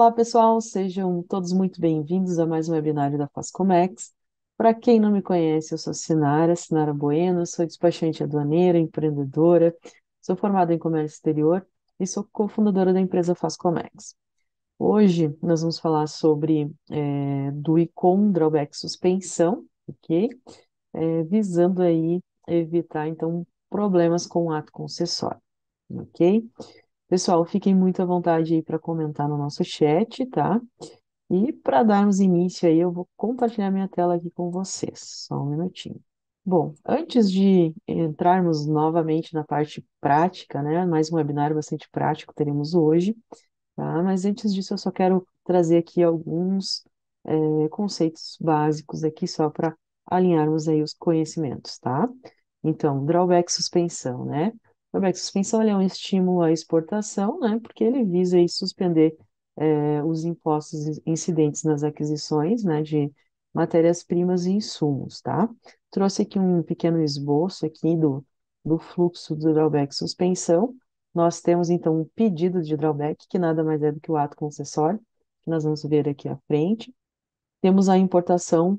Olá, pessoal, sejam todos muito bem-vindos a mais um webinário da Fascomex. Para quem não me conhece, eu sou Sinara Bueno, sou despachante aduaneira, empreendedora, sou formada em comércio exterior e sou cofundadora da empresa Fascomex. Hoje nós vamos falar sobre do ICOM Drawback Suspensão, ok? Visando aí evitar, então, problemas com o ato concessório, ok? Pessoal, fiquem muito à vontade aí para comentar no nosso chat, tá? E para darmos início aí, eu vou compartilhar minha tela aqui com vocês. Só um minutinho. Bom, antes de entrarmos novamente na parte prática, né? Mais um webinário bastante prático teremos hoje, tá? Mas antes disso, eu só quero trazer aqui alguns conceitos básicos aqui só para alinharmos aí os conhecimentos, tá? Então, drawback suspensão, né? Drawback suspensão ele é um estímulo à exportação, né? Porque ele visa aí suspender os impostos incidentes nas aquisições, né? De matérias-primas e insumos, tá? Trouxe aqui um pequeno esboço aqui do fluxo do drawback suspensão. Nós temos, então, um pedido de drawback, que nada mais é do que o ato concessório, que nós vamos ver aqui à frente. Temos a importação,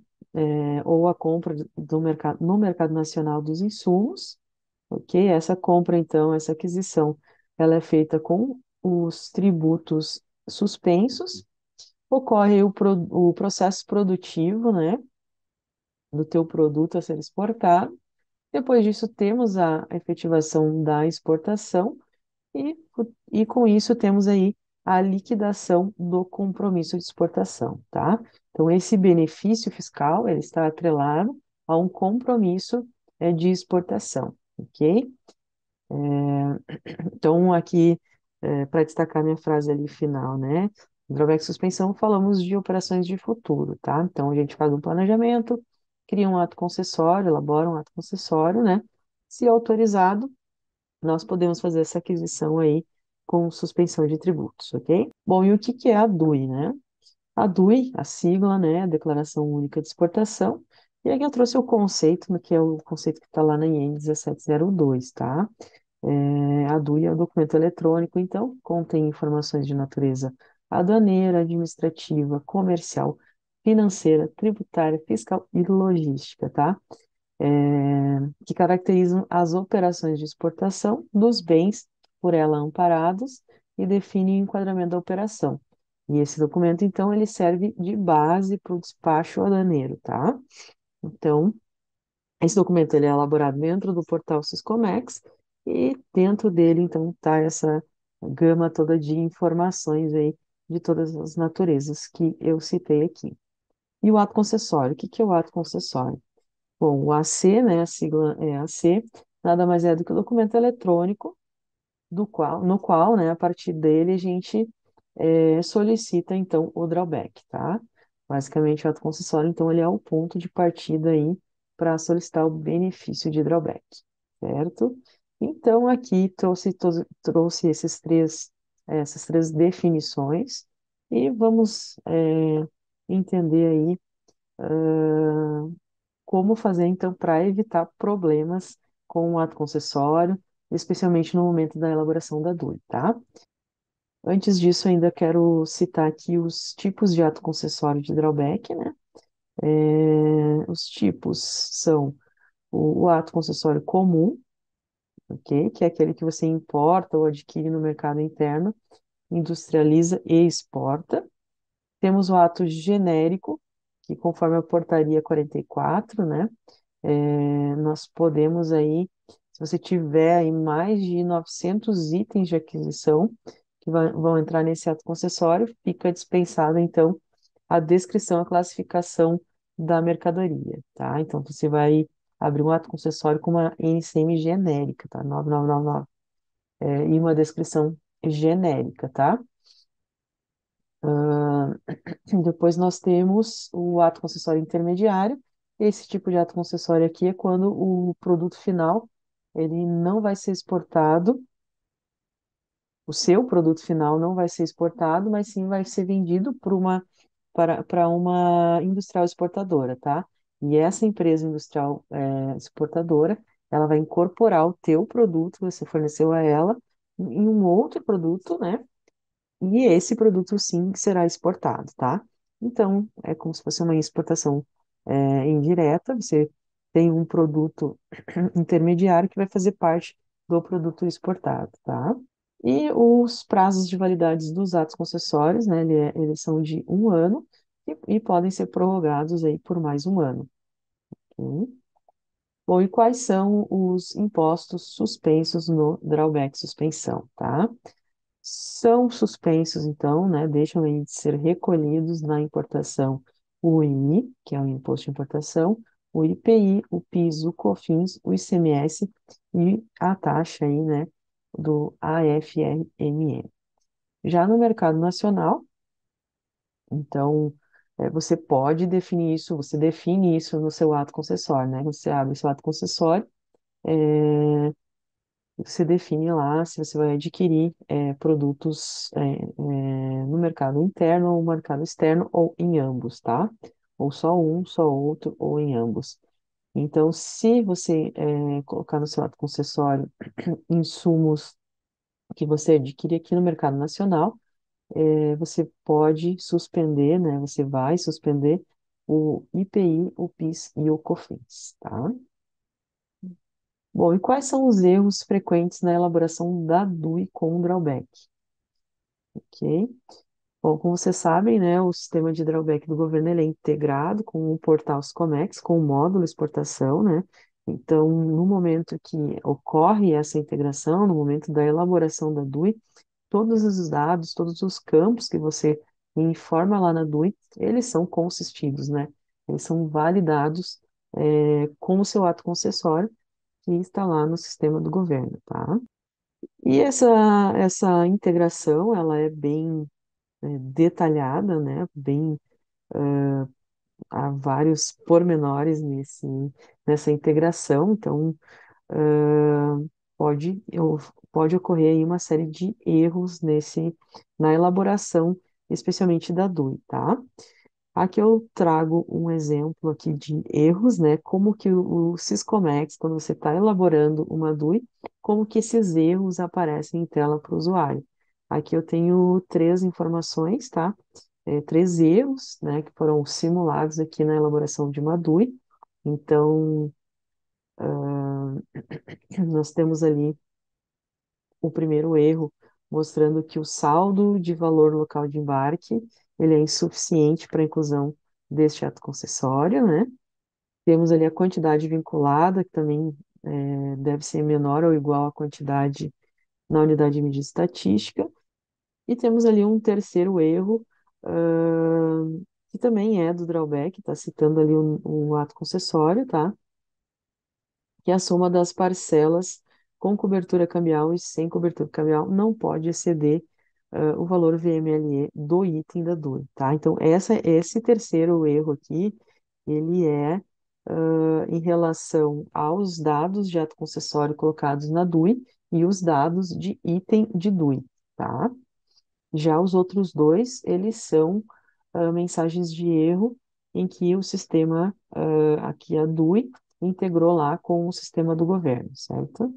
ou a compra do mercado, no mercado nacional dos insumos, ok? Essa compra, então, essa aquisição, ela é feita com os tributos suspensos, ocorre o processo produtivo, né, do teu produto a ser exportado. Depois disso, temos a efetivação da exportação, e, e com isso temos aí a liquidação do compromisso de exportação, tá? Então, esse benefício fiscal, ele está atrelado a um compromisso de exportação, ok? Então, aqui, para destacar minha frase ali final, né? Drawback suspensão, falamos de operações de futuro, tá? Então, a gente faz um planejamento, cria um ato concessório, elabora um ato concessório, né? Se autorizado, nós podemos fazer essa aquisição aí com suspensão de tributos, ok? Bom, e o que que é a DUI, né? A DUI, a sigla, né, a Declaração Única de Exportação, e aqui eu trouxe o conceito, que é o conceito que está lá na IN 1702, tá? A DUI é o documento eletrônico, então, contém informações de natureza aduaneira, administrativa, comercial, financeira, tributária, fiscal e logística, tá? Que caracterizam as operações de exportação dos bens por ela amparados e definem o enquadramento da operação. E esse documento, então, ele serve de base para o despacho aduaneiro, tá? Então, esse documento ele é elaborado dentro do portal Siscomex e dentro dele, então, está essa gama toda de informações aí de todas as naturezas que eu citei aqui. E o ato concessório, o que que é o ato concessório? Bom, o AC, né, a sigla é AC, nada mais é do que o documento eletrônico no qual, né, a partir dele a gente solicita, então, o drawback, tá? Basicamente, o ato concessório, então, ele é o ponto de partida aí para solicitar o benefício de drawback, certo? Então, aqui trouxe essas três definições e vamos entender aí como fazer, então, para evitar problemas com o ato concessório, especialmente no momento da elaboração da DUI, tá? Antes disso, ainda quero citar aqui os tipos de ato concessório de drawback, né? Os tipos são o ato concessório comum, ok? Que é aquele que você importa ou adquire no mercado interno, industrializa e exporta. Temos o ato genérico, que conforme a portaria 44, né? Nós podemos aí, se você tiver aí mais de 900 itens de aquisição que vão entrar nesse ato concessório, fica dispensada, então, a descrição, a classificação da mercadoria, tá? Então, você vai abrir um ato concessório com uma NCM genérica, tá? 9999, e uma descrição genérica, tá? Ah, depois nós temos o ato concessório intermediário. Esse tipo de ato concessório aqui é quando o produto final ele não vai ser exportado, o seu produto final não vai ser exportado, mas sim vai ser vendido para uma industrial exportadora, tá? E essa empresa industrial exportadora, ela vai incorporar o teu produto que você forneceu a ela em um outro produto, né? E esse produto, sim, será exportado, tá? Então, é como se fosse uma exportação indireta, você tem um produto intermediário que vai fazer parte do produto exportado, tá? E os prazos de validade dos atos concessórios, né, eles são de 1 ano e podem ser prorrogados aí por mais 1 ano. Ok? Bom, e quais são os impostos suspensos no drawback suspensão, tá? São suspensos, então, né, deixam aí de ser recolhidos na importação o I, que é o Imposto de Importação, o IPI, o PIS, o COFINS, o ICMS e a taxa aí, né, do AFRME. Já no mercado nacional, então, você pode definir isso, você define isso no seu ato concessório, né? Você abre o seu ato concessório, você define lá se você vai adquirir produtos no mercado interno ou mercado externo ou em ambos, tá? Ou só um, só outro, ou em ambos. Então, se você colocar no seu ato concessório insumos que você adquire aqui no mercado nacional, você pode suspender, né? Você vai suspender o IPI, o PIS e o COFINS, tá? Bom, e quais são os erros frequentes na elaboração da DUI com drawback? Ok? Bom, como vocês sabem, né, o sistema de drawback do governo ele é integrado com o portal Scomex, com o módulo exportação, né? Então, no momento que ocorre essa integração, no momento da elaboração da DUI, todos os dados, todos os campos que você informa lá na DUI, eles são consistidos, né? Eles são validados com o seu ato concessório que está lá no sistema do governo, tá? E essa integração, ela é bem detalhada, né? Bem, há vários pormenores nessa integração, então ah, pode ocorrer aí uma série de erros na elaboração, especialmente da DUI, tá? Aqui eu trago um exemplo aqui de erros, né? Como que o Syscomex, quando você está elaborando uma DUI, como que esses erros aparecem em tela para o usuário. Aqui eu tenho três informações, tá? Três erros, né, que foram simulados aqui na elaboração de uma DUI. Então, nós temos ali o primeiro erro, mostrando que o saldo de valor local de embarque, ele é insuficiente para a inclusão deste ato concessório, né? Temos ali a quantidade vinculada, que também deve ser menor ou igual à quantidade na unidade de medida estatística. E temos ali um terceiro erro, que também é do drawback, está citando ali um ato concessório, tá? Que a soma das parcelas com cobertura cambial e sem cobertura cambial não pode exceder o valor VMLE do item da DUI, tá? Então, esse terceiro erro aqui, ele é em relação aos dados de ato concessório colocados na DUI e os dados de item de DUI, tá? Já os outros dois, eles são mensagens de erro em que o sistema, aqui a DUI, integrou lá com o sistema do governo, certo?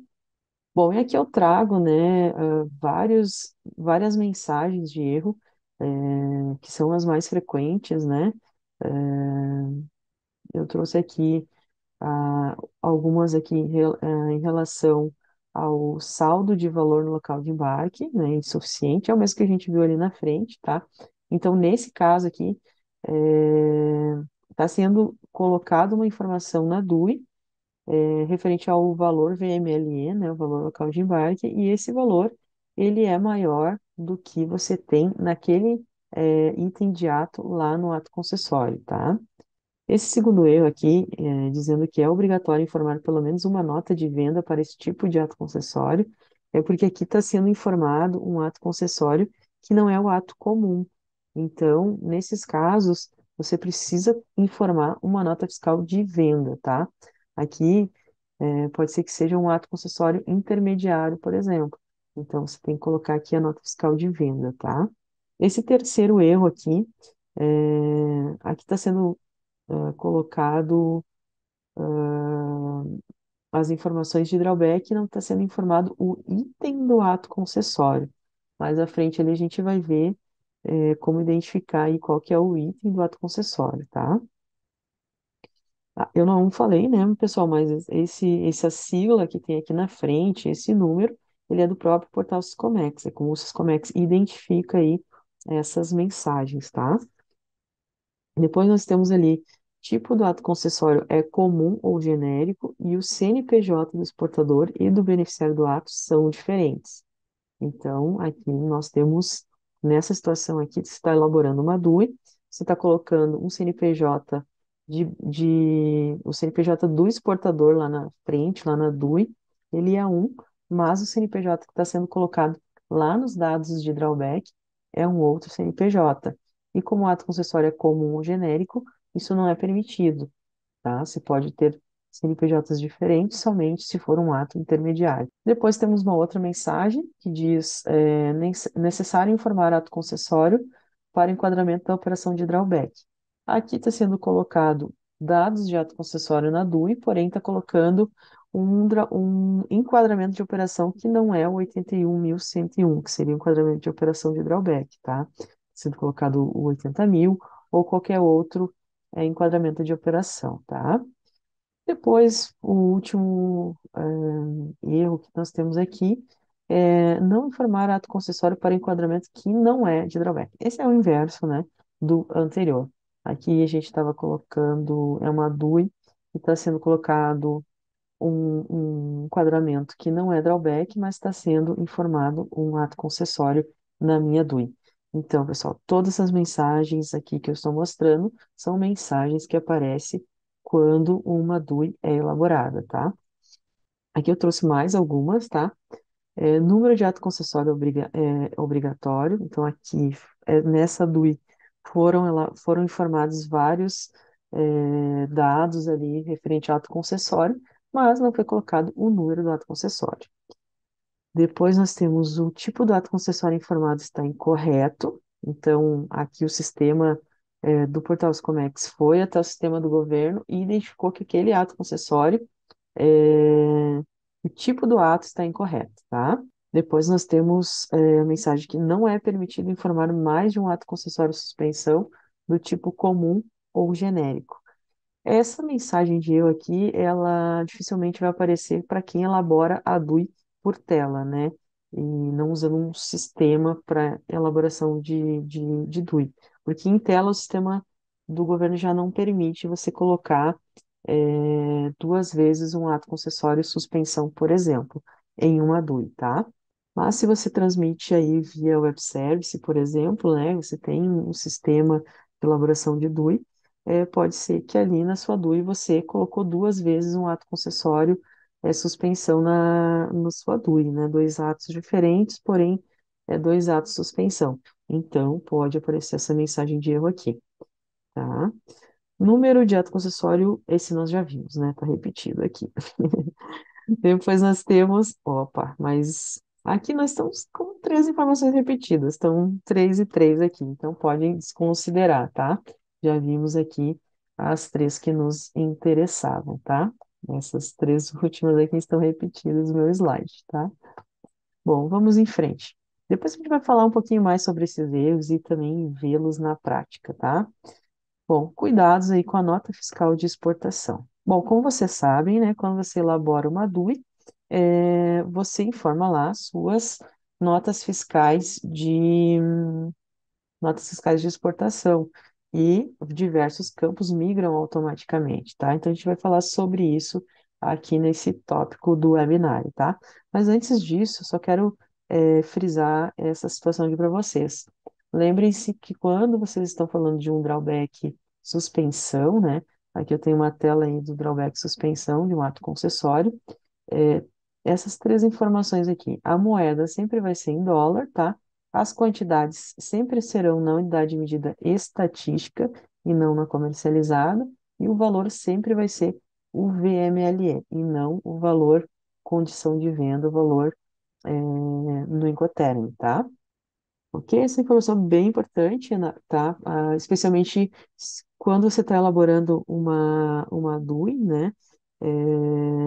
Bom, e aqui eu trago, né, várias mensagens de erro, que são as mais frequentes, né? Eu trouxe aqui algumas aqui em relação ao saldo de valor no local de embarque, né, insuficiente, é o mesmo que a gente viu ali na frente, tá? Então, nesse caso aqui, está sendo colocada uma informação na DUI, referente ao valor VMLE, né, o valor local de embarque, e esse valor, ele é maior do que você tem naquele, item de ato lá no ato concessório, tá? Esse segundo erro aqui, dizendo que é obrigatório informar pelo menos uma nota de venda para esse tipo de ato concessório, é porque aqui está sendo informado um ato concessório que não é o ato comum. Então, nesses casos, você precisa informar uma nota fiscal de venda, tá? Aqui, pode ser que seja um ato concessório intermediário, por exemplo. Então, você tem que colocar aqui a nota fiscal de venda, tá? Esse terceiro erro aqui, aqui está sendo colocado as informações de drawback e não está sendo informado o item do ato concessório. Mais à frente ali a gente vai ver como identificar aí qual que é o item do ato concessório, tá? Ah, eu não falei, né, pessoal, mas essa sigla que tem aqui na frente, esse número, ele é do próprio portal Siscomex, é como o Siscomex identifica aí essas mensagens, tá? Depois nós temos ali, tipo do ato concessório é comum ou genérico, e o CNPJ do exportador e do beneficiário do ato são diferentes. Então, aqui nós temos, nessa situação aqui, você está elaborando uma DUI, você está colocando um CNPJ o CNPJ do exportador lá na frente, lá na DUI, ele é um, mas o CNPJ que está sendo colocado lá nos dados de drawback é um outro CNPJ. E como o ato concessório é comum ou genérico, isso não é permitido, tá? Você pode ter CNPJs diferentes somente se for um ato intermediário. Depois temos uma outra mensagem que diz necessário informar ato concessório para enquadramento da operação de drawback. Aqui está sendo colocado dados de ato concessório na DUI, porém está colocando um enquadramento de operação que não é o 81.101, que seria o enquadramento de operação de drawback, tá? Sendo colocado o 80.000 ou qualquer outro enquadramento de operação, tá? Depois, o último erro que nós temos aqui é não informar ato concessório para enquadramento que não é de drawback. Esse é o inverso, né, do anterior. Aqui a gente estava colocando, é uma DUI, e está sendo colocado um enquadramento que não é drawback, mas está sendo informado um ato concessório na minha DUI. Então, pessoal, todas essas mensagens aqui que eu estou mostrando são mensagens que aparecem quando uma DUI é elaborada, tá? Aqui eu trouxe mais algumas, tá? Número de ato concessório obrigatório. Então, aqui, nessa DUI, foram informados vários dados ali referente ao ato concessório, mas não foi colocado o número do ato concessório. Depois nós temos o tipo do ato concessório informado está incorreto. Então, aqui o sistema do Portal Scomex foi até o sistema do governo e identificou que aquele ato concessório, o tipo do ato está incorreto, tá? Depois nós temos a mensagem que não é permitido informar mais de um ato concessório de suspensão do tipo comum ou genérico. Essa mensagem de erro aqui, ela dificilmente vai aparecer para quem elabora a DUI por tela, né? E não usando um sistema para elaboração de DUI. Porque em tela o sistema do governo já não permite você colocar duas vezes um ato concessório de suspensão, por exemplo, em uma DUI, tá? Mas se você transmite aí via web service, por exemplo, né, você tem um sistema de elaboração de DUI, pode ser que ali na sua DUI você colocou duas vezes um ato concessório, suspensão na sua DUI, né, dois atos diferentes, porém, dois atos de suspensão. Então, pode aparecer essa mensagem de erro aqui, tá? Número de ato concessório, esse nós já vimos, né, tá repetido aqui. Depois nós temos, opa, mas aqui nós estamos com três informações repetidas, estão três e três aqui, então podem desconsiderar, tá? Já vimos aqui as três que nos interessavam, tá? Essas três últimas aqui estão repetidas no meu slide, tá? Bom, vamos em frente. Depois a gente vai falar um pouquinho mais sobre esses erros e também vê-los na prática, tá? Bom, cuidados aí com a nota fiscal de exportação. Bom, como vocês sabem, né, quando você elabora uma DUI, você informa lá suas notas fiscais de notas fiscais de exportação e diversos campos migram automaticamente, tá? Então a gente vai falar sobre isso aqui nesse tópico do webinário, tá? Mas antes disso, eu só quero frisar essa situação aqui para vocês. Lembrem-se que quando vocês estão falando de um drawback suspensão, né? Aqui eu tenho uma tela aí do drawback suspensão de um ato concessório. é, Essas três informações aqui. A moeda sempre vai ser em dólar, tá? As quantidades sempre serão na unidade de medida estatística e não na comercializada. E o valor sempre vai ser o VMLE e não o valor condição de venda, o valor no Incoterm, tá? Ok? Essa informação é bem importante, tá? Especialmente quando você está elaborando uma DUI, né?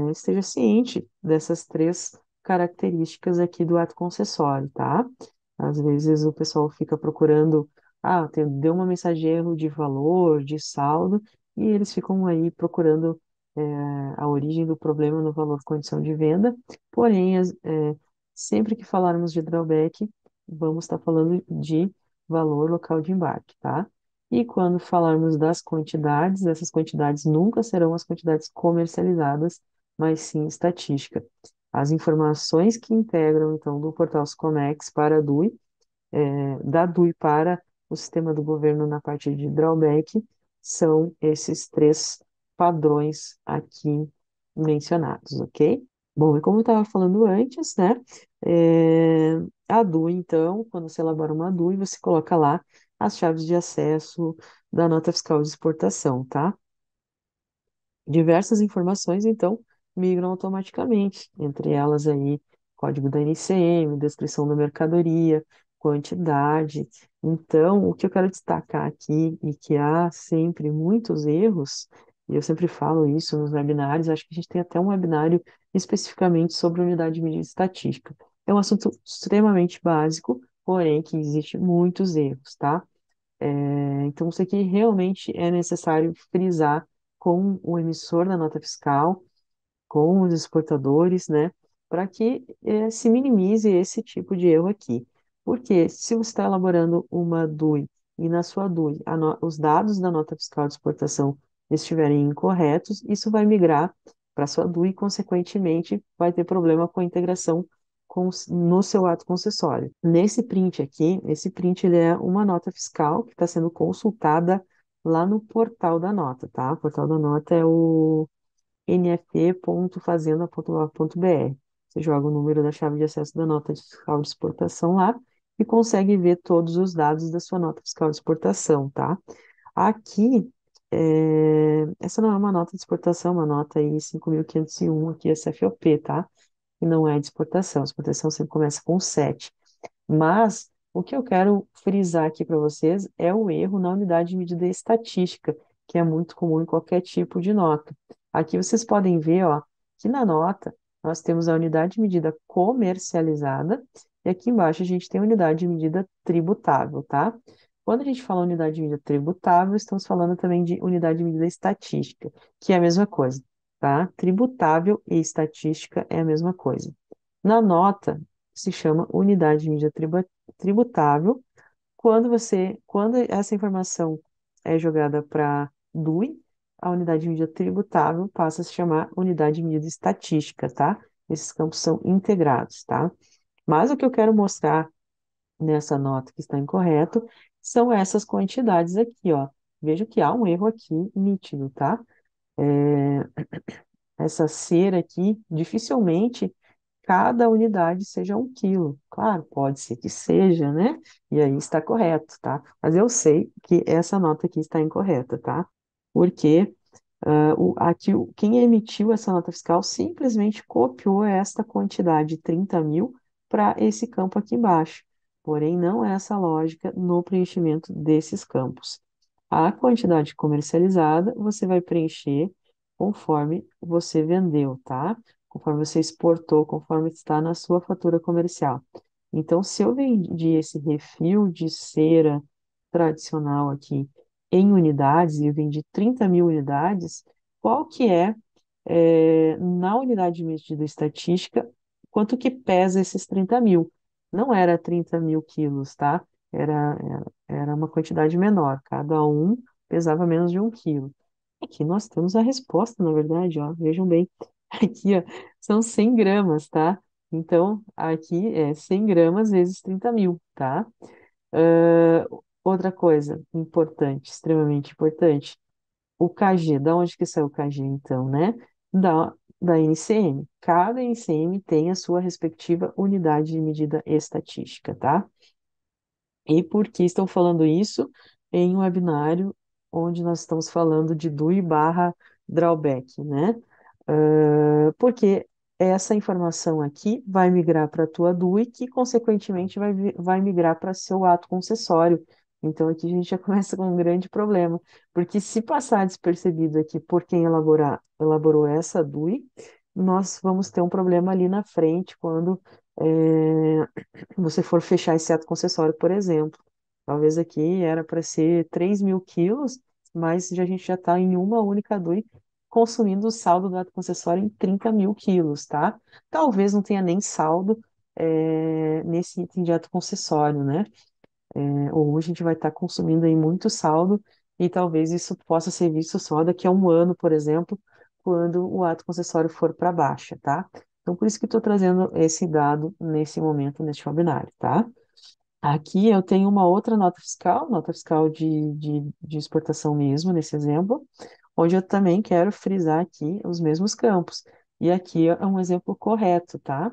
Esteja ciente dessas três características aqui do ato concessório, tá? Às vezes o pessoal fica procurando, deu uma mensagem de erro de valor, de saldo, e eles ficam aí procurando a origem do problema no valor condição de venda. Porém, sempre que falarmos de drawback, vamos estar falando de valor local de embarque, tá? E quando falarmos das quantidades, essas quantidades nunca serão as quantidades comercializadas, mas sim estatística. As informações que integram, então, do portal Scomex para a DUI, da DUI para o sistema do governo na parte de drawback, são esses três padrões aqui mencionados, ok? Bom, e como eu estava falando antes, né, a DUI, então, quando você elabora uma DUI, você coloca lá as chaves de acesso da nota fiscal de exportação, tá? Diversas informações, então, migram automaticamente, entre elas aí código da NCM, descrição da mercadoria, quantidade. Então, o que eu quero destacar aqui, e que há sempre muitos erros, e eu sempre falo isso nos webinários, acho que a gente tem até um webinário especificamente sobre unidade de medida estatística. É um assunto extremamente básico, porém que existe muitos erros, tá? Então, isso aqui realmente é necessário frisar com o emissor da nota fiscal, com os exportadores, né, para que se minimize esse tipo de erro aqui. Porque se você está elaborando uma DUI e na sua DUI os dados da nota fiscal de exportação estiverem incorretos, isso vai migrar para a sua DUI e, consequentemente, vai ter problema com a integração no seu ato concessório. Nesse print aqui, esse print ele é uma nota fiscal que está sendo consultada lá no portal da nota, tá? O portal da nota é o nft.fazenda.gov.br. Você joga o número da chave de acesso da nota fiscal de exportação lá e consegue ver todos os dados da sua nota fiscal de exportação, tá? Aqui, essa não é uma nota de exportação, é uma nota aí 5.501 aqui, SFOP, tá? E não é de exportação. A exportação sempre começa com 7. Mas o que eu quero frisar aqui para vocês é o erro na unidade de medida estatística, que é muito comum em qualquer tipo de nota. Aqui vocês podem ver, ó, que na nota nós temos a unidade de medida comercializada e aqui embaixo a gente tem a unidade de medida tributável, tá? Quando a gente fala unidade de medida tributável, estamos falando também de unidade de medida estatística, que é a mesma coisa, tá? Tributável e estatística é a mesma coisa. Na nota, se chama unidade de medida tributável. Quando essa informação é jogada para DUI, a unidade de medida tributável passa a se chamar unidade de medida estatística, tá? Esses campos são integrados, tá? Mas o que eu quero mostrar nessa nota que está incorreto são essas quantidades aqui, ó. Vejo que há um erro aqui nítido, tá? É, essa cera aqui, dificilmente cada unidade seja 1 quilo. Claro, pode ser que seja, né? E aí está correto, tá? Mas eu sei que essa nota aqui está incorreta, tá? Porque quem emitiu essa nota fiscal simplesmente copiou esta quantidade, 30 mil, para esse campo aqui embaixo. Porém, não é essa a lógica no preenchimento desses campos. A quantidade comercializada você vai preencher conforme você vendeu, tá? Conforme você exportou, conforme está na sua fatura comercial. Então, se eu vendi esse refil de cera tradicional aqui em unidades e eu vendi 30 mil unidades, qual que na unidade de medida estatística, quanto que pesa esses 30 mil? Não era 30 mil quilos, tá? Era uma quantidade menor, cada um pesava menos de 1 quilo. Aqui nós temos a resposta, na verdade, ó, vejam bem, aqui, ó, são 100 gramas, tá? Então, aqui é 100 gramas vezes 30 mil, tá? Outra coisa importante, extremamente importante, o KG, da onde que saiu o KG, então, né? Da NCM. Cada NCM tem a sua respectiva unidade de medida estatística, tá? E por que estou falando isso em um webinário onde nós estamos falando de DUI barra drawback, né? Porque essa informação aqui vai migrar para a tua DUI, que consequentemente vai migrar para seu ato concessório. Então aqui a gente já começa com um grande problema, porque se passar despercebido aqui por quem elaborou essa DUI, nós vamos ter um problema ali na frente quando você for fechar esse ato concessório, por exemplo. Talvez aqui era para ser 3.000 quilos, mas a gente já está em uma única DUI consumindo o saldo do ato concessório em 30.000 quilos, tá? Talvez não tenha nem saldo nesse item de ato concessório, né? Ou a gente vai estar consumindo aí muito saldo e talvez isso possa ser visto só daqui a um ano, por exemplo, quando o ato concessório for para baixa, tá? Então, por isso que estou trazendo esse dado nesse momento, neste webinar, tá? Aqui eu tenho uma outra nota fiscal de exportação mesmo, nesse exemplo, onde eu também quero frisar aqui os mesmos campos. E aqui é um exemplo correto, tá?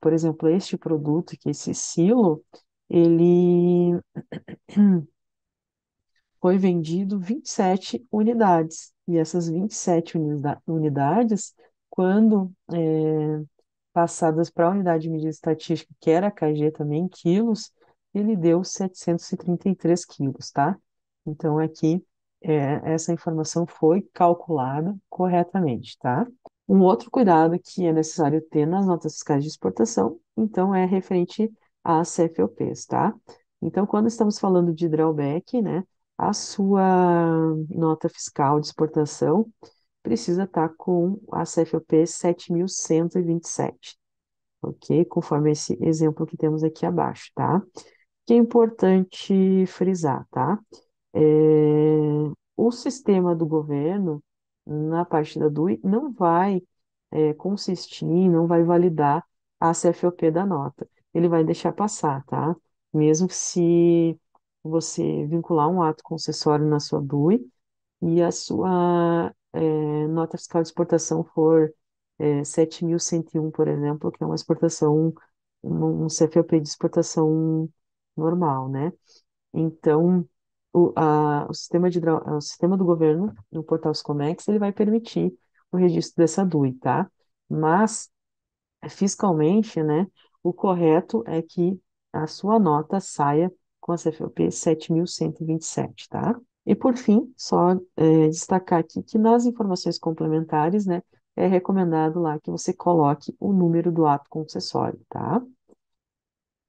Por exemplo, este produto, que esse silo, ele foi vendido 27 unidades. E essas 27 unidades, quando passadas para a unidade de medida estatística, que era a KG também, em quilos, ele deu 733 quilos, tá? Então, aqui, essa informação foi calculada corretamente, tá? Um outro cuidado que é necessário ter nas notas fiscais de exportação, então, é referente às CFOPs, tá? Então, quando estamos falando de drawback, né, a sua nota fiscal de exportação precisa estar com a CFOP 7.127, ok? Conforme esse exemplo que temos aqui abaixo, tá? Que é importante frisar, tá? É, o sistema do governo, na parte da DUI, não vai consistir, não vai validar a CFOP da nota. Ele vai deixar passar, tá? Mesmo se você vincular um ato concessório na sua DUI, e a sua nota fiscal de exportação for 7.101, por exemplo, que é uma exportação, um CFOP de exportação normal, né? Então, o sistema do governo, no portal Scomex, ele vai permitir o registro dessa DUI, tá? Mas, fiscalmente, né, o correto é que a sua nota saia com a CFOP 7.127, tá? E por fim, só destacar aqui que nas informações complementares, né, é recomendado lá que você coloque o número do ato concessório, tá?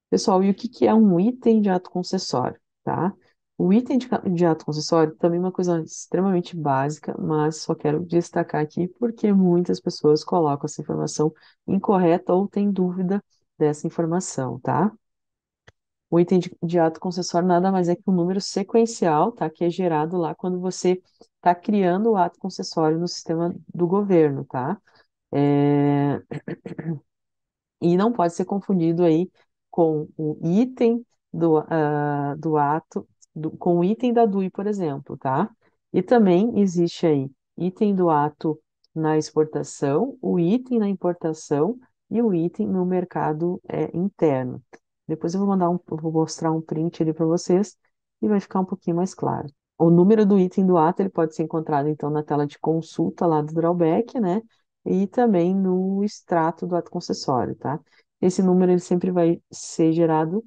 Pessoal, e o que que é um item de ato concessório, tá? O item de ato concessório também é uma coisa extremamente básica, mas só quero destacar aqui porque muitas pessoas colocam essa informação incorreta ou têm dúvida dessa informação, tá? O item de ato concessório nada mais é que um número sequencial, tá? Que é gerado lá quando você está criando o ato concessório no sistema do governo, tá? É, e não pode ser confundido aí com o item do ato, com o item da DUI, por exemplo, tá? E também existe aí item do ato na exportação, o item na importação e o item no mercado interno. Depois eu vou mostrar um print ali para vocês e vai ficar um pouquinho mais claro. O número do item do ato ele pode ser encontrado então na tela de consulta lá do drawback, né? E também no extrato do ato concessório, tá? Esse número ele sempre vai ser gerado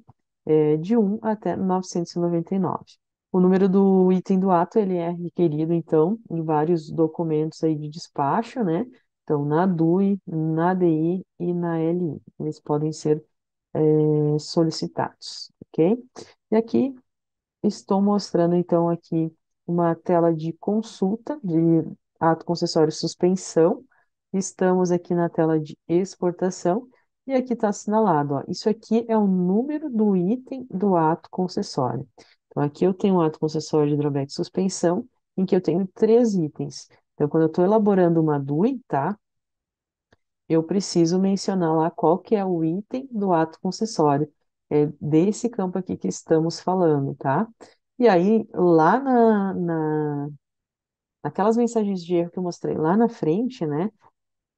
de 1 até 999. O número do item do ato ele é requerido então em vários documentos aí de despacho, né? Então na DUI, na ADI e na LI. Eles podem ser solicitados, ok? E aqui estou mostrando então aqui uma tela de consulta de ato concessório suspensão. Estamos aqui na tela de exportação e aqui está assinalado, ó, isso aqui é o número do item do ato concessório. Então aqui eu tenho um ato concessório de drawback suspensão em que eu tenho 3 itens. Então quando eu estou elaborando uma DUI, tá? Eu preciso mencionar lá qual que é o item do ato concessório, desse campo aqui que estamos falando, tá? E aí, lá naquelas mensagens de erro que eu mostrei lá na frente, né?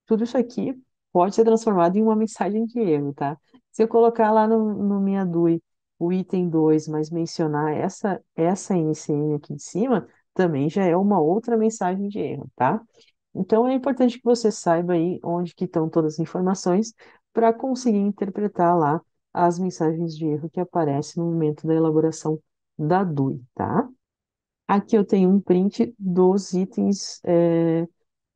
Tudo isso aqui pode ser transformado em uma mensagem de erro, tá? Se eu colocar lá no minha DUI o item 2, mas mencionar essa NCN aqui em cima, também já é uma outra mensagem de erro, tá? Então é importante que você saiba aí onde que estão todas as informações para conseguir interpretar lá as mensagens de erro que aparecem no momento da elaboração da DUI, tá? Aqui eu tenho um print dos itens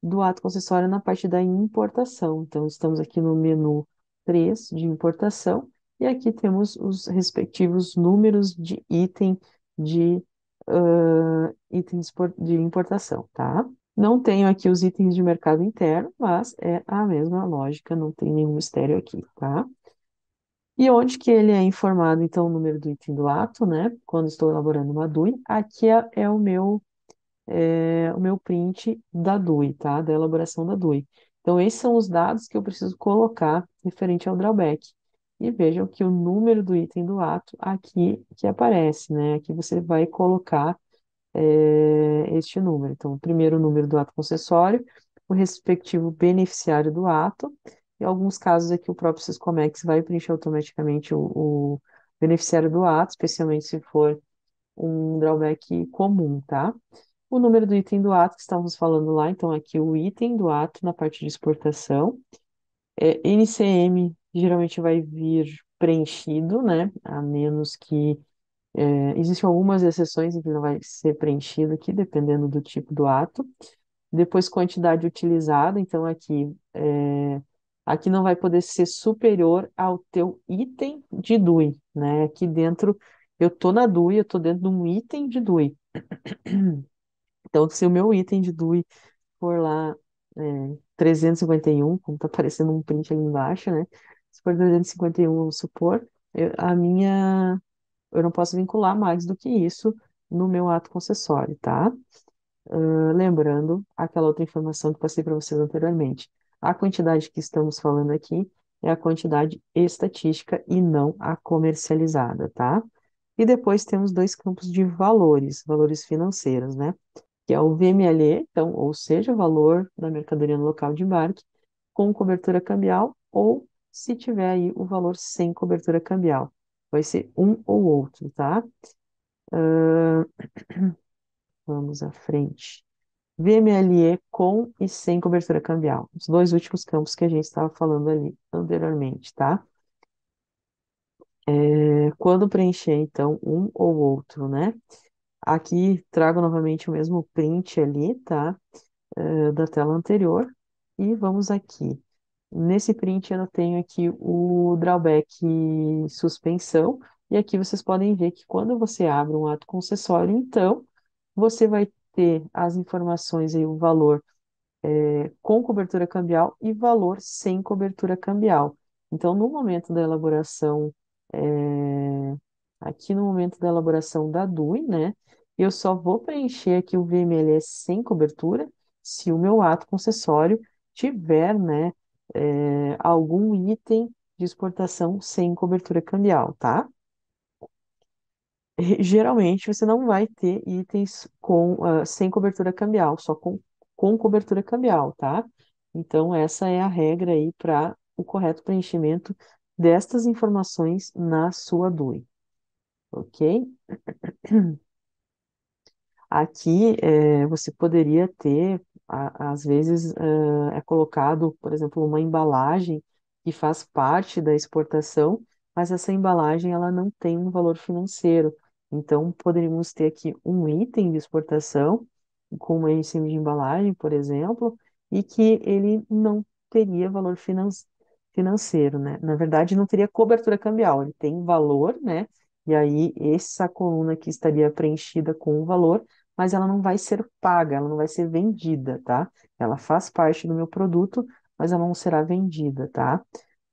do ato concessório na parte da importação. Então, estamos aqui no menu 3 de importação, e aqui temos os respectivos números de item de, itens de importação, tá? Não tenho aqui os itens de mercado interno, mas é a mesma lógica, não tem nenhum mistério aqui, tá? E onde que ele é informado, então, o número do item do ato, né? Quando estou elaborando uma DUI, aqui é o meu print da DUI, tá? Da elaboração da DUI. Então, esses são os dados que eu preciso colocar referente ao drawback. E vejam que o número do item do ato aqui que aparece, né? Aqui você vai colocar este número. Então, o primeiro número do ato concessório, o respectivo beneficiário do ato, em alguns casos aqui o próprio Syscomex vai preencher automaticamente o beneficiário do ato, especialmente se for um drawback comum, tá? O número do item do ato que estávamos falando lá, então aqui o item do ato na parte de exportação. NCM geralmente vai vir preenchido, né? A menos que existem algumas exceções em que não vai ser preenchido aqui, dependendo do tipo do ato. Depois, quantidade utilizada, então aqui não vai poder ser superior ao teu item de DUI, né? Aqui dentro, eu tô na DUI, eu tô dentro de um item de DUI. Então, se o meu item de DUI for lá 351, como tá aparecendo um print ali embaixo, né? Se for 351, vamos supor, eu não posso vincular mais do que isso no meu ato concessório, tá? Lembrando aquela outra informação que passei para vocês anteriormente. A quantidade que estamos falando aqui é a quantidade estatística e não a comercializada, tá? E depois temos dois campos de valores, valores financeiros, né? Que é o VMLE, então, ou seja, o valor da mercadoria no local de embarque, com cobertura cambial, ou se tiver aí o valor sem cobertura cambial. Vai ser um ou outro, tá? Vamos à frente. VMLE com e sem cobertura cambial. Os dois últimos campos que a gente estava falando ali anteriormente, tá? Quando preencher, então, um ou outro, né? Aqui trago novamente o mesmo print ali, tá? Da tela anterior. E vamos aqui. Nesse print eu tenho aqui o drawback suspensão. E aqui vocês podem ver que quando você abre um ato concessório, então, você vai ter as informações aí, o valor com cobertura cambial e valor sem cobertura cambial. Então, no momento da elaboração, é, aqui no momento da elaboração da DUI, né, eu só vou preencher aqui o VMLS sem cobertura se o meu ato concessório tiver, né, algum item de exportação sem cobertura cambial, tá? Geralmente você não vai ter itens sem cobertura cambial, só com cobertura cambial, tá? Então, essa é a regra aí para o correto preenchimento destas informações na sua DUI, ok? Aqui você poderia ter, às vezes, é colocado, por exemplo, uma embalagem que faz parte da exportação, mas essa embalagem ela não tem um valor financeiro. Então, poderíamos ter aqui um item de exportação com uma emiissão de embalagem, por exemplo, e que ele não teria valor financeiro, né? Na verdade, não teria cobertura cambial, ele tem valor, né? E aí, essa coluna aqui estaria preenchida com o valor, mas ela não vai ser paga, ela não vai ser vendida, tá? Ela faz parte do meu produto, mas ela não será vendida, tá?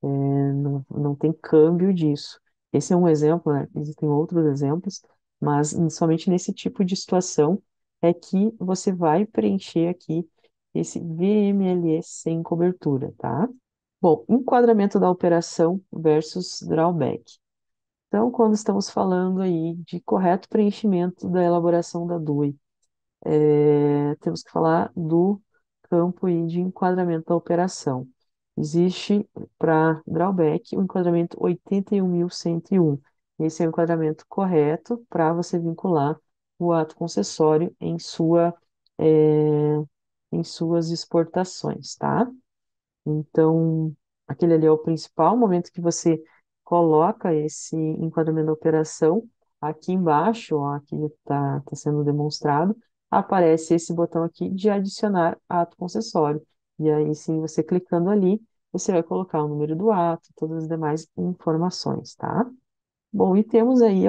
Não tem câmbio disso. Esse é um exemplo, né? Existem outros exemplos, mas somente nesse tipo de situação é que você vai preencher aqui esse VMLE sem cobertura, tá? Bom, enquadramento da operação versus drawback. Então, quando estamos falando aí de correto preenchimento da elaboração da DUI, temos que falar do campo aí de enquadramento da operação. Existe para drawback o enquadramento 81.101. Esse é o enquadramento correto para você vincular o ato concessório em suas exportações, tá? Então, aquele ali é o principal momento que você coloca esse enquadramento da operação. Aqui embaixo, ó, aqui está sendo demonstrado, aparece esse botão aqui de adicionar ato concessório. E aí, sim, você clicando ali, você vai colocar o número do ato, todas as demais informações, tá? Bom, e temos aí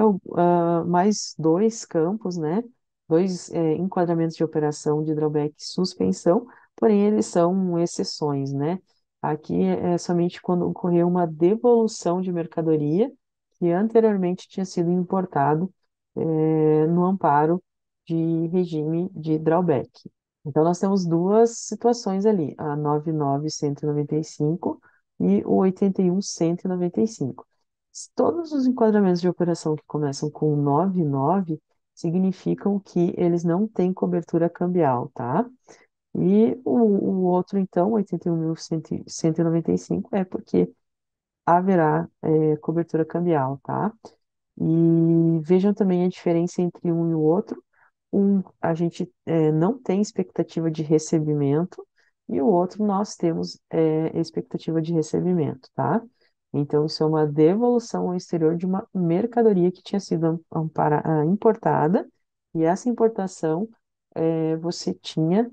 mais dois campos, né? Dois enquadramentos de operação de drawback e suspensão, porém eles são exceções, né? Aqui é somente quando ocorreu uma devolução de mercadoria que anteriormente tinha sido importado no amparo de regime de drawback. Então, nós temos duas situações ali, a 99.195 e o 81.195. Todos os enquadramentos de operação que começam com 99 significam que eles não têm cobertura cambial, tá? E o outro, então, 81.195, é porque haverá cobertura cambial, tá? E vejam também a diferença entre um e o outro. Um, a gente não tem expectativa de recebimento, e o outro nós temos expectativa de recebimento, tá? Então, isso é uma devolução ao exterior de uma mercadoria que tinha sido importada, e essa importação você tinha,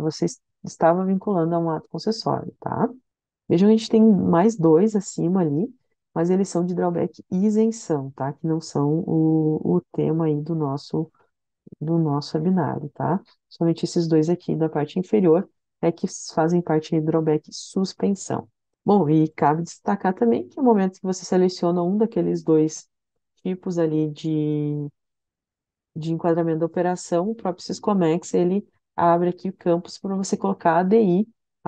você estava vinculando a um ato concessório, tá? Vejam, a gente tem mais dois acima ali, mas eles são de drawback e isenção, tá? Que não são o tema aí do nosso webinário, tá? Somente esses dois aqui da parte inferior é que fazem parte aí do drawback e suspensão. Bom, e cabe destacar também que no momento que você seleciona um daqueles dois tipos ali de enquadramento da operação, o próprio Syscomex, ele abre aqui campos para você colocar a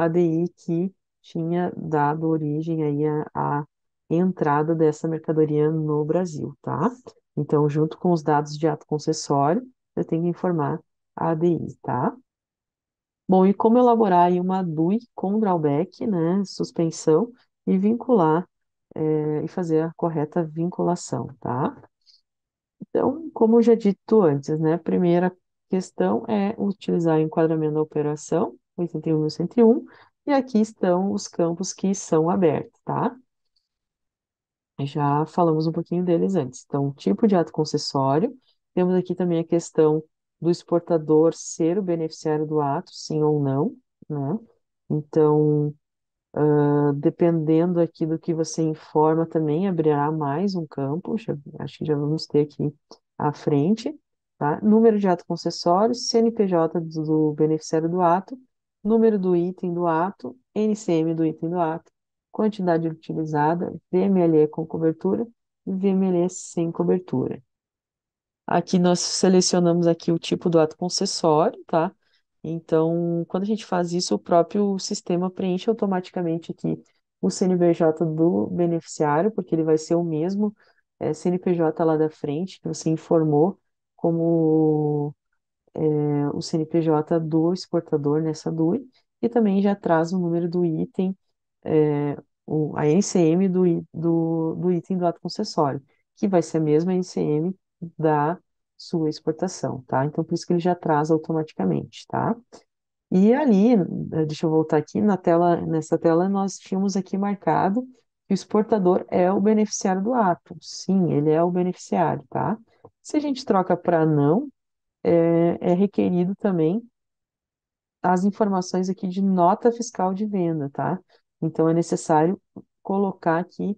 ADI que tinha dado origem aí à entrada dessa mercadoria no Brasil, tá? Então, junto com os dados de ato concessório, você tem que informar a ADI, tá? Bom, e como elaborar aí uma DUI com drawback, né, suspensão, e vincular, e fazer a correta vinculação, tá? Então, como eu já dito antes, né, a primeira questão é utilizar o enquadramento da operação, 81.101, e aqui estão os campos que são abertos, tá? Já falamos um pouquinho deles antes. Então, tipo de ato concessório, temos aqui também a questão do exportador ser o beneficiário do ato, sim ou não, né? Então, dependendo aqui do que você informa, também abrirá mais um campo, acho que já vamos ter aqui à frente, tá? Número de ato concessório, CNPJ do beneficiário do ato, número do item do ato, NCM do item do ato, quantidade utilizada, VMLE com cobertura e VMLE sem cobertura. Aqui nós selecionamos aqui o tipo do ato concessório, tá? Então, quando a gente faz isso, o próprio sistema preenche automaticamente aqui o CNPJ do beneficiário, porque ele vai ser o mesmo CNPJ lá da frente que você informou como o CNPJ do exportador nessa DUI, e também já traz o número do item, é, a NCM do item do ato concessório, que vai ser a mesma NCM da sua exportação, tá? Então, por isso que ele já traz automaticamente, tá? E ali, deixa eu voltar aqui na tela, nessa tela nós tínhamos aqui marcado que o exportador é o beneficiário do ato. Sim, ele é o beneficiário, tá? Se a gente troca para não, é requerido também as informações aqui de nota fiscal de venda, tá? Então, é necessário colocar aqui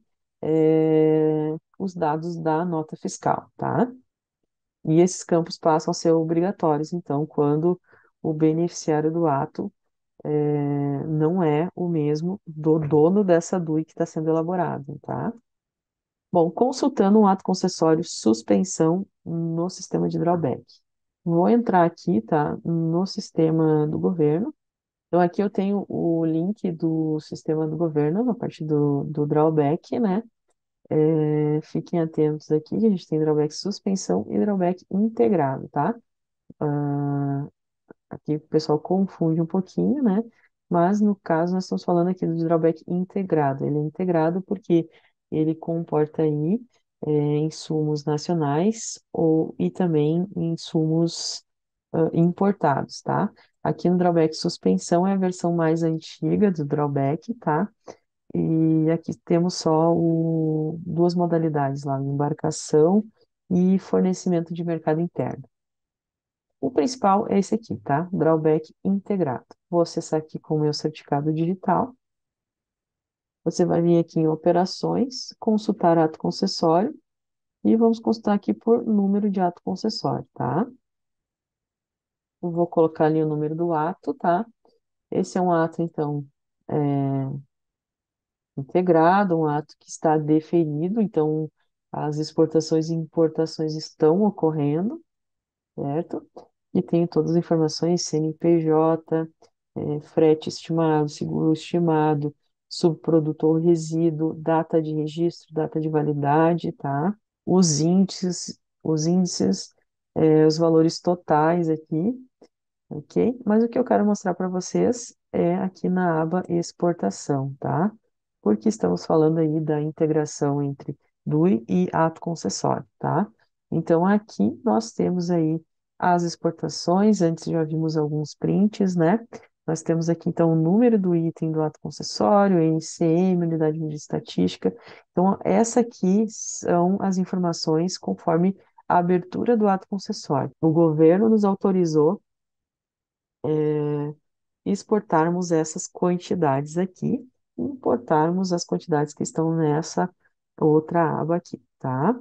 os dados da nota fiscal, tá? E esses campos passam a ser obrigatórios, então, quando o beneficiário do ato não é o mesmo do dono dessa DUI que está sendo elaborado, tá? Bom, consultando um ato concessório, suspensão no sistema de drawback. Vou entrar aqui, tá, no sistema do governo. Então, aqui eu tenho o link do sistema do governo, na parte do drawback, né? Fiquem atentos aqui, que a gente tem drawback suspensão e drawback integrado, tá? Aqui o pessoal confunde um pouquinho, né? Mas no caso nós estamos falando aqui do drawback integrado. Ele é integrado porque ele comporta aí insumos nacionais e também insumos importados, tá? Aqui no drawback suspensão é a versão mais antiga do drawback, tá? E aqui temos só duas modalidades lá, embarcação e fornecimento de mercado interno. O principal é esse aqui, tá? Drawback integrado. Vou acessar aqui com o meu certificado digital. Você vai vir aqui em operações, consultar ato concessório e vamos consultar aqui por número de ato concessório, tá? Eu vou colocar ali o número do ato, tá? Esse é um ato, então, é, integrado, um ato que está deferido, então as exportações e importações estão ocorrendo, certo? E tem todas as informações, CNPJ, frete estimado, seguro estimado, subprodutor resíduo, data de registro, data de validade, tá? Os índices, os valores totais aqui, ok? Mas o que eu quero mostrar para vocês é aqui na aba exportação, tá? Porque estamos falando aí da integração entre DUI e ato concessório, tá? Então, aqui nós temos aí as exportações, antes já vimos alguns prints, né? Nós temos aqui, então, o número do item do ato concessório, NCM, unidade de estatística. Então, essa aqui são as informações conforme a abertura do ato concessório. O governo nos autorizou exportarmos essas quantidades aqui e importarmos as quantidades que estão nessa outra aba aqui, tá?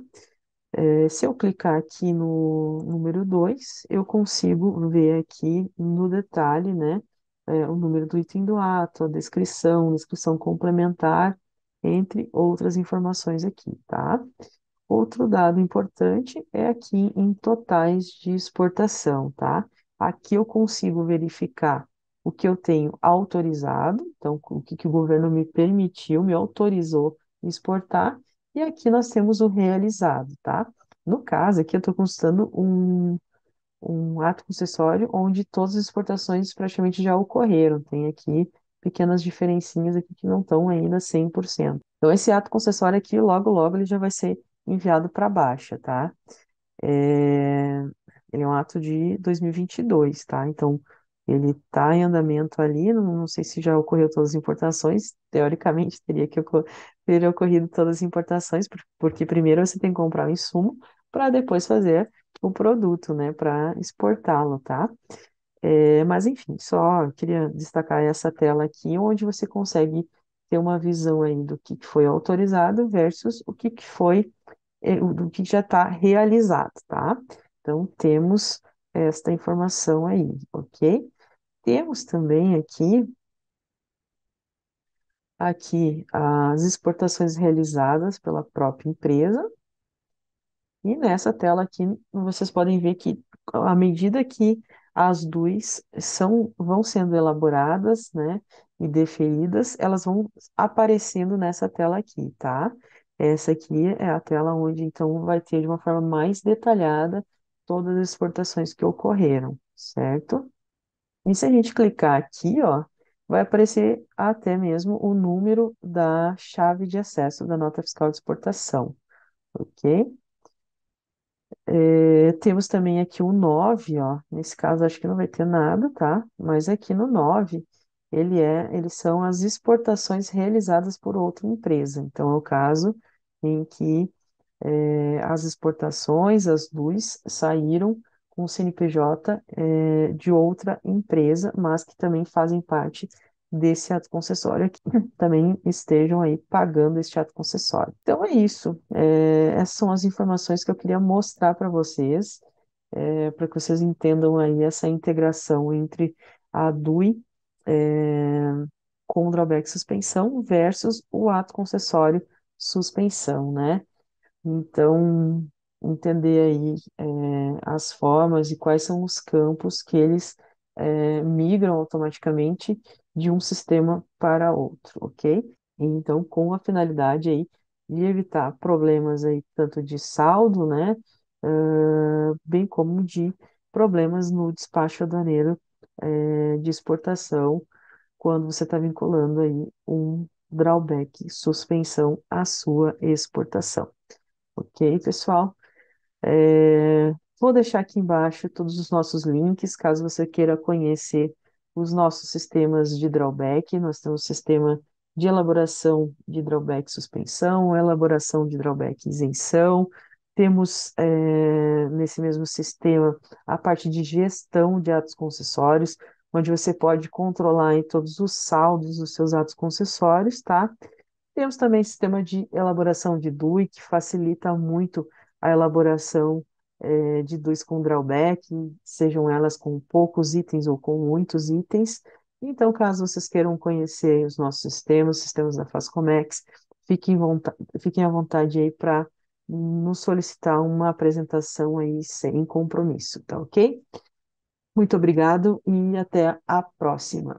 Se eu clicar aqui no número 2 eu consigo ver aqui no detalhe, né, o número do item do ato, a descrição, descrição complementar, entre outras informações aqui, tá? Outro dado importante é aqui em totais de exportação, tá? Aqui eu consigo verificar o que eu tenho autorizado, então o que, que o governo me permitiu, me autorizou exportar, e aqui nós temos o realizado, tá? No caso, aqui eu estou consultando um ato concessório onde todas as exportações praticamente já ocorreram. Tem aqui pequenas diferencinhas aqui que não estão ainda 100%. Então, esse ato concessório aqui, logo, logo, ele já vai ser enviado para a Baixa, tá? É, Ele é um ato de 2022, tá? Então, ele está em andamento ali, não sei se já ocorreu todas as importações, teoricamente teria ocorrido todas as importações, porque primeiro você tem que comprar o insumo para depois fazer o produto, né, para exportá-lo, tá? Mas enfim, só queria destacar essa tela aqui, onde você consegue ter uma visão aí do que foi autorizado versus o que foi do que já está realizado, tá? Então, temos esta informação aí, ok? Temos também aqui as exportações realizadas pela própria empresa, e nessa tela aqui vocês podem ver que à medida que as DUIs vão sendo elaboradas, né, e deferidas, elas vão aparecendo nessa tela aqui, tá? Essa aqui é a tela onde então vai ter de uma forma mais detalhada todas as exportações que ocorreram, certo? E se a gente clicar aqui, ó, vai aparecer até mesmo o número da chave de acesso da nota fiscal de exportação, ok? Temos também aqui o 9, ó. Nesse caso, acho que não vai ter nada, tá? Mas aqui no 9, eles são as exportações realizadas por outra empresa. Então, é o caso em que as exportações, as DUIs, saíram com o CNPJ de outra empresa, mas que também fazem parte desse ato concessório aqui, também estejam aí pagando este ato concessório. Então é isso. Essas são as informações que eu queria mostrar para vocês, para que vocês entendam aí essa integração entre a DUI com o drawback suspensão versus o ato concessório suspensão, né? Então, entender aí as formas e quais são os campos que eles migram automaticamente de um sistema para outro, ok? Então, com a finalidade aí de evitar problemas aí tanto de saldo, né, bem como de problemas no despacho aduaneiro de exportação, quando você está vinculando aí um drawback, suspensão à sua exportação. Ok, pessoal? Vou deixar aqui embaixo todos os nossos links, caso você queira conhecer os nossos sistemas de drawback. Nós temos sistema de elaboração de drawback suspensão, elaboração de drawback isenção. Temos, nesse mesmo sistema, a parte de gestão de atos concessórios, onde você pode controlar aí todos os saldos dos seus atos concessórios, tá? Temos também sistema de elaboração de DUI, que facilita muito a elaboração de DUIs com drawback, sejam elas com poucos itens ou com muitos itens. Então, caso vocês queiram conhecer os nossos sistemas, os sistemas da Fascomex, fiquem à vontade aí para nos solicitar uma apresentação aí sem compromisso, tá ok? Muito obrigado e até a próxima.